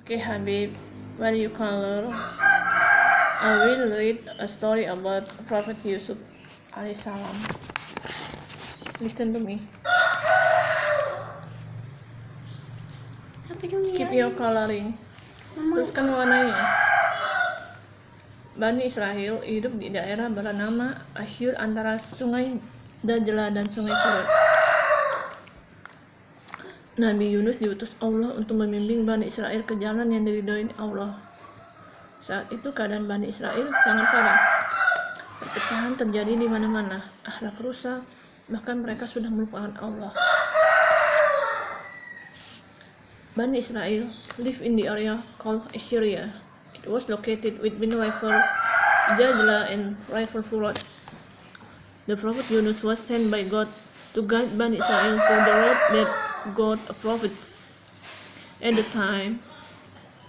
Okay, Habib, what do you color? I will read a story about Prophet Yusuf alaihissalam. Listen to me. Apa dong Keep ya? your coloring. Mama, Teruskan warnanya. Bani Israel hidup di daerah bernama Asyur antara sungai Dajlah dan sungai Furat. Nabi Yunus diutus Allah untuk membimbing Bani Israel ke jalan yang diridhoi Allah. Saat itu keadaan Bani Israel sangat parah. Perpecahan terjadi di mana-mana, akhlak rusak, bahkan mereka sudah melupakan Allah. Bani Israel live in the area called Assyria. It was located between river Dajlah and river Furat. The prophet Yunus was sent by God to guide Bani Israel for the road that God prophets. At the time,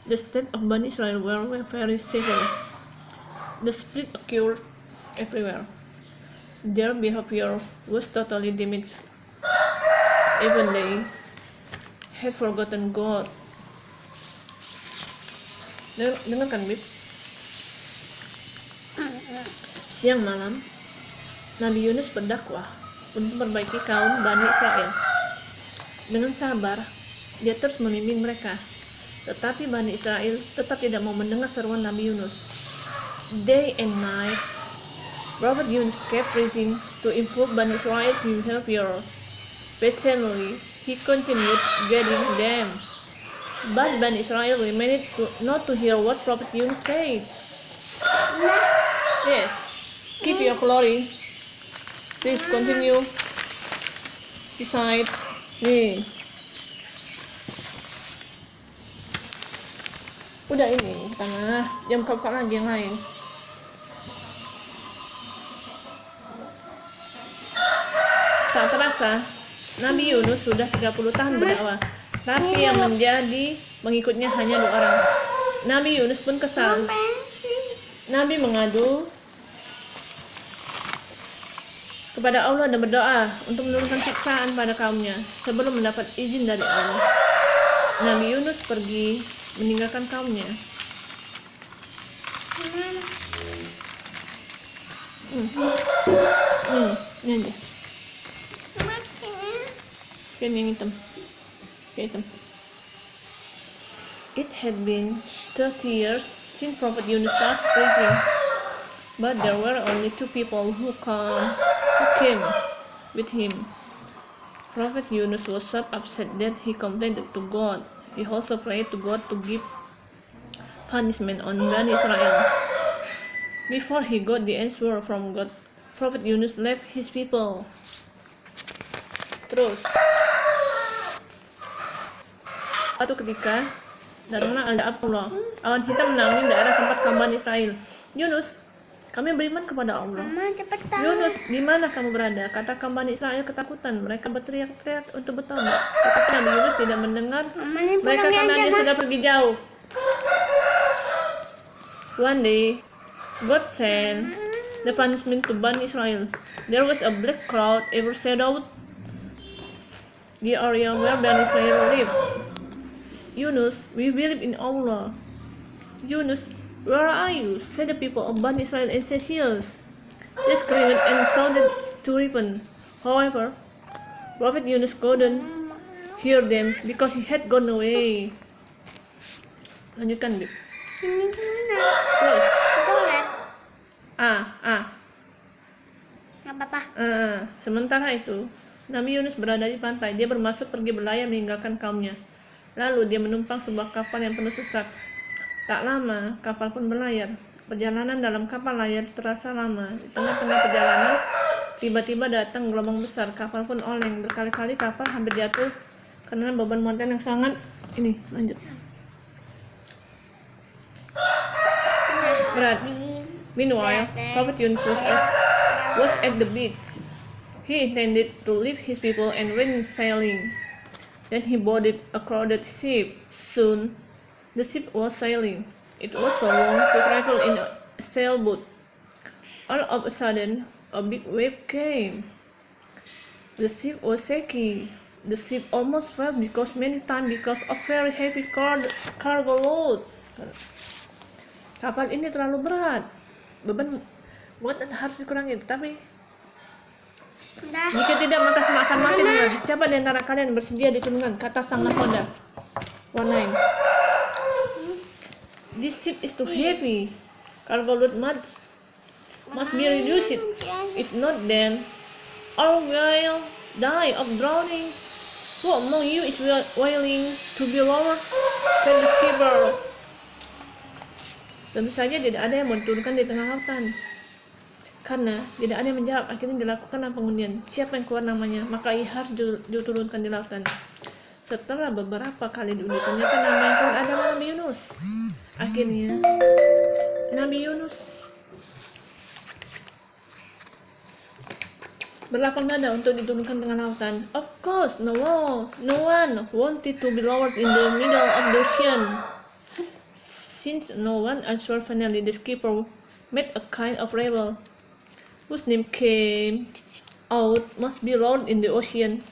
the state of Bani Israel were very severe. The split occurred everywhere. Their behavior was totally damaged. Even they had forgotten God. Dengarkan, Bib. Siang malam, Nabi Yunus berdakwah untuk memperbaiki kaum Bani Israel. Dengan sabar, dia terus membimbing mereka. Tetapi Bani Israel tetap tidak mau mendengar seruan Nabi Yunus. Day and night, Prophet Yunus kept preaching to improve Bani Israel's behavior. Patiently, he continued guiding them. But Bani Israel remained not to hear what Prophet Yunus said. Yes, keep your glory. Please continue. Beside, nih. Udah ini, tengah. Jam buka lagi yang lain. Tak terasa, Nabi Yunus sudah 30 tahun berdakwah, tapi yang menjadi pengikutnya hanya 2 orang. Nabi Yunus pun kesal. Nabi mengadu kepada Allah dan berdoa untuk menurunkan siksaan pada kaumnya sebelum mendapat izin dari Allah. Nabi Yunus pergi meninggalkan kaumnya. Ini aja. Yang hitam. Hitam. It had been 30 years since Prophet Yunus started preaching, but there were only 2 people who came with him. Prophet Yunus was so upset that he complained to God. He also prayed to God to give punishment on Bani Israel. Before he got the answer from God, Prophet Yunus left his people. Terus, suatu ketika datanglah azab Allah. Awan hitam menaungi daerah tempat kaum Bani Israel. Yunus, kami beriman kepada Allah. Mama cepetan. Yunus, di mana kamu berada? Kata kaum Bani Israel ketakutan. Mereka berteriak-teriak untuk bertobat. Tetapi Nabi Yunus tidak mendengar Mama, ini mereka pulang karena aja, dia Ma. sudah pergi jauh. One day, God sent the punishment to Bani Israel. There was a black cloud overshadowed the area where Bani Israel lived. Yunus, we believe in Allah. Yunus, where are you? Said the people of Bani Israel and Seychelles. They screamed and sounded terrible. However, Prophet Yunus couldn't hear them because he had gone away. Lanjutkan, Bib. Ini gimana? Terus. Toilet. Nggak apa-apa. Sementara itu, Nabi Yunus berada di pantai. Dia bermaksud pergi berlayar meninggalkan kaumnya. Lalu dia menumpang sebuah kapal yang penuh sesak. Tak lama, kapal pun berlayar. Perjalanan dalam kapal layar terasa lama. Di tengah-tengah perjalanan, tiba-tiba datang gelombang besar. Kapal pun oleng. Berkali-kali kapal hampir jatuh karena beban muatan yang sangat lanjut. Berat. Meanwhile, Prophet Yunus was at the beach. He intended to leave his people and went sailing. Then he boarded a crowded ship. Soon, the ship was sailing. It was so long to travel in a sailboat. All of a sudden, a big wave came. The ship was shaky. The ship almost fell because many times because of very heavy cargo loads. Kapal ini terlalu berat, beban muatan harus dikurangi. Tapi Udah. jika tidak maka semua akan mati dengan. Siapa di antara kalian bersedia diturunkan? Kata sang nakoda. 19. This ship is too heavy. Cargo load must be reduced. If not, then all will die of drowning. Who among you is willing to be lowered? Said the skipper. Tentu saja tidak ada yang mau diturunkan di tengah lautan. Karena tidak ada yang menjawab, akhirnya dilakukanlah pengundian. Siapa yang keluar namanya, maka ia harus diturunkan di lautan. Setelah beberapa kali diundi, ternyata nama yang keluar adalah Nabi Yunus. Akhirnya, Nabi Yunus berlapang dada untuk diturunkan tengah lautan. Of course, no one wanted to be lowered in the middle of the ocean. Since no one answered, finally the skipper made a kind of rebel, whose name came out must be lowered in the ocean.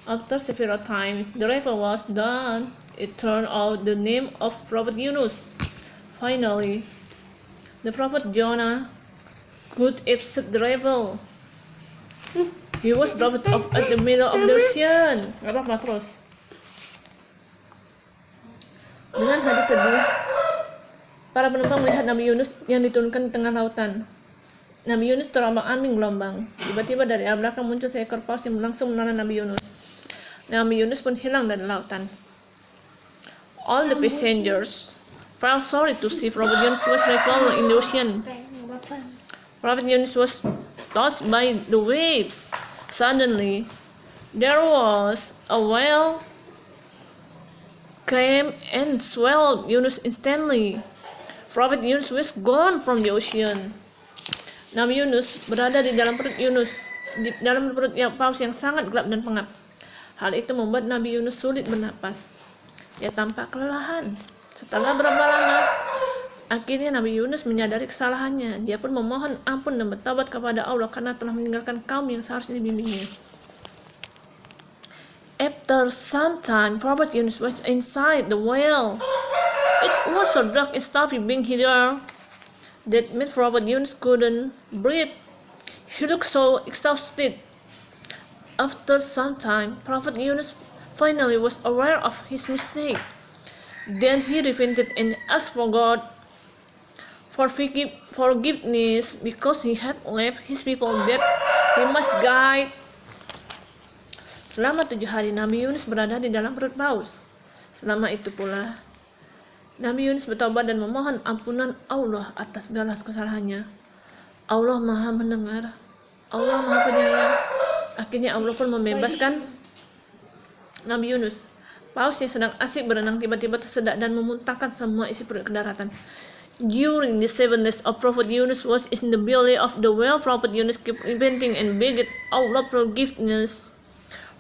After several times, the rebel was done. It turned out the name of Prophet Yunus. Finally, the Prophet Jonah could accept the rebel. He was dropped off at the middle of the ocean. Gak apa-apa terus. Dengan hati sedih, para penumpang melihat Nabi Yunus yang diturunkan di tengah lautan. Nabi Yunus terombang-ambing gelombang. Tiba-tiba dari arah belakang muncul seekor paus yang langsung menahan Nabi Yunus. Nabi Yunus pun hilang dari lautan. All the passengers felt sorry to see Prophet Yunus was fallen in the ocean. Prophet Yunus was tossed by the waves. Suddenly, there was a whale came and swallowed Yunus instantly. Prophet Yunus was gone from the ocean. Nabi Yunus berada di dalam perut Yunus, di dalam perut paus yang sangat gelap dan pengap. Hal itu membuat Nabi Yunus sulit bernapas. Dia tampak kelelahan. Setelah berapa lama, akhirnya Nabi Yunus menyadari kesalahannya. Dia pun memohon ampun dan bertobat kepada Allah karena telah meninggalkan kaum yang seharusnya dibimbingnya. After some time, Prophet Yunus was inside the whale. It was so dark and stuffy being here that made Prophet Yunus couldn't breathe. He looked so exhausted. After some time, Prophet Yunus finally was aware of his mistake. Then he repented and asked for God for forgiveness because he had left his people that he must guide. Selama 7 hari Nabi Yunus berada di dalam perut paus. Selama itu pula Nabi Yunus bertobat dan memohon ampunan Allah atas segala kesalahannya. Allah Maha mendengar, Allah Maha penyayang. Akhirnya Allah pun membebaskan Nabi Yunus. Paus yang sedang asik berenang tiba-tiba tersedak dan memuntahkan semua isi perut ke daratan. During the 7 days of Prophet Yunus was in the belly of the whale, Prophet Yunus kept repenting and begged Allah forgiveness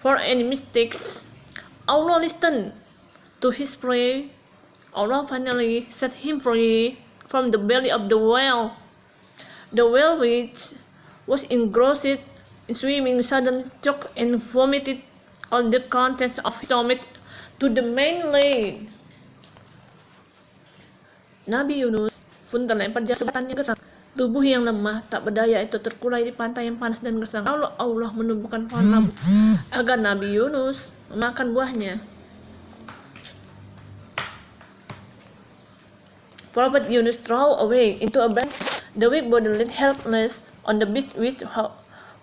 for any mistakes. Allah listened to his prayer. Allah finally set him free from the belly of the whale. The whale, which was engrossed in swimming, suddenly choked and vomited all the contents of his stomach to the mainland. Nabi Yunus pun terlempar jasadannya gersang. Tubuh yang lemah tak berdaya itu terkulai di pantai yang panas dan gersang. Allah menumbuhkan pohon labu agar Nabi Yunus memakan buahnya. Prophet Yunus threw away into a bank. The weak body lay helpless on the beach, which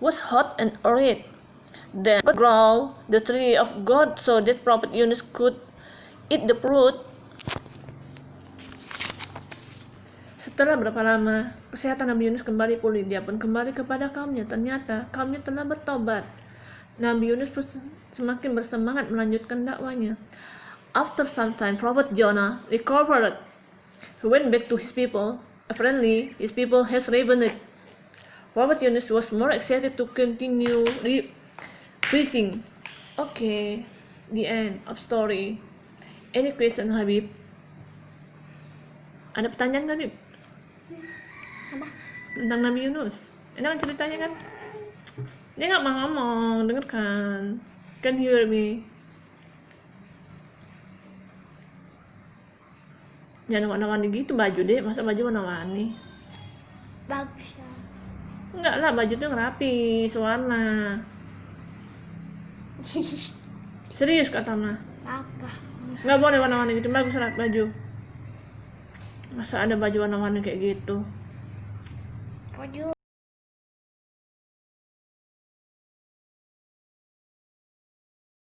was hot and arid. Then God grew the tree of God so that Prophet Yunus could eat the fruit. Setelah berapa lama, kesehatan Nabi Yunus kembali pulih. Dia pun kembali kepada kaumnya. Ternyata kaumnya telah bertobat. Nabi Yunus pun semakin bersemangat melanjutkan dakwanya. After some time, Prophet Jonah recovered. He went back to his people. Apparently, his people has repented. Prophet Yunus was more excited to continue preaching. Okay, the end of story. Any question, Habib? Ada pertanyaan, Habib? Apa? Tentang Nabi Yunus. Enak kan ceritanya kan? Dia nggak mau ngomong, dengarkan. Can you hear me? Jangan warna-warni gitu baju deh, masa baju warna-warni? Bagus ya. Enggak lah, baju tuh rapi, sewarna. Serius kata mah. Apa? Nggak boleh warna-warni gitu, bagus lah baju. Masa ada baju warna-warni kayak gitu? Baju